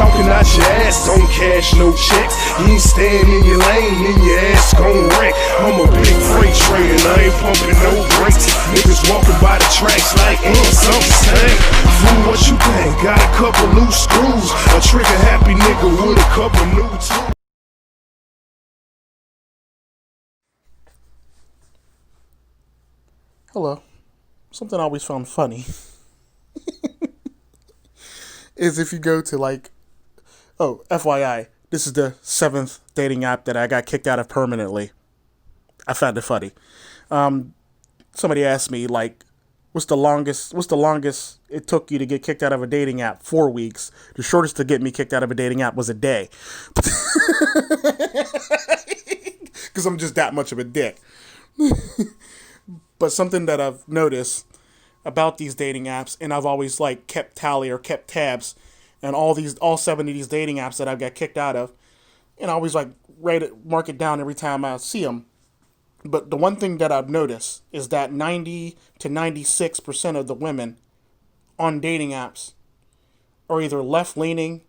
talking out your ass, don't cash no checks. You ain't staying in your lane, then your ass gon' wreck. I'm a big freight train and I ain't pumping no brakes. Niggas walking by the tracks like something stank. Fool, what you think? Got a couple loose screws. A trigger happy nigga with a couple new tools. Hello. Something I always found funny is if you go to FYI, this is the 7th dating app that I got kicked out of permanently. I found it funny. Somebody asked me what's the longest it took you to get kicked out of a dating app? 4 weeks. The shortest to get me kicked out of a dating app was a day. Because I'm just that much of a dick. But something that I've noticed about these dating apps, and I've always kept tally or kept tabs, and all 7 of these dating apps that I've got kicked out of, and I always mark it down every time I see them. But the one thing that I've noticed is that 90 to 96% of the women on dating apps are either left leaning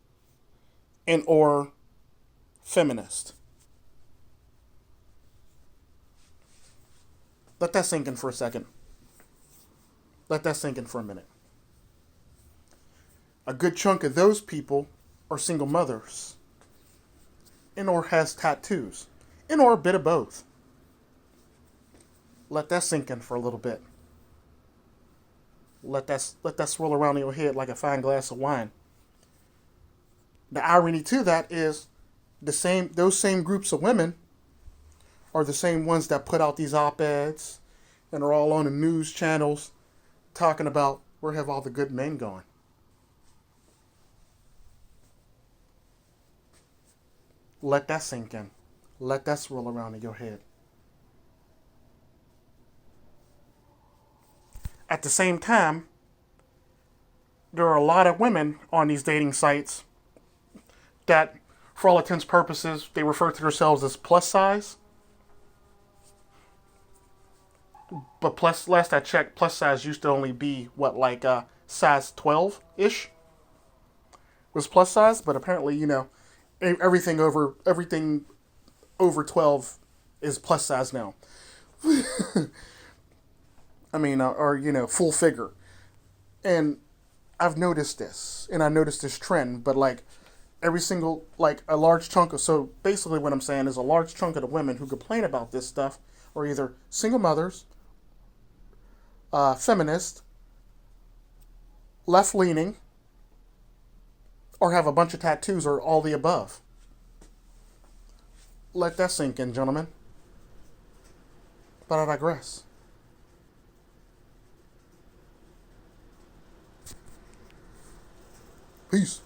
and or feminist. Let that sink in for a second. Let that sink in for a minute. A good chunk of those people are single mothers and or has tattoos and or a bit of both. Let that sink in for a little bit. Let that swirl around in your head like a fine glass of wine. The irony to that is those same groups of women are the same ones that put out these op-eds and are all on the news channels talking about where have all the good men gone. Let that sink in. Let that swirl around in your head. At the same time, there are a lot of women on these dating sites that, for all intents and purposes, they refer to themselves as plus size. But last I checked, plus size used to only be size 12-ish was plus size. But apparently, everything over 12 is plus size now. I mean, full figure. And I've noticed this, and I noticed this trend, but every single, a large chunk of, so basically what I'm saying is a large chunk of the women who complain about this stuff are either single mothers, feminist, left-leaning, or have a bunch of tattoos, or all the above. Let that sink in, gentlemen. But I digress. Peace.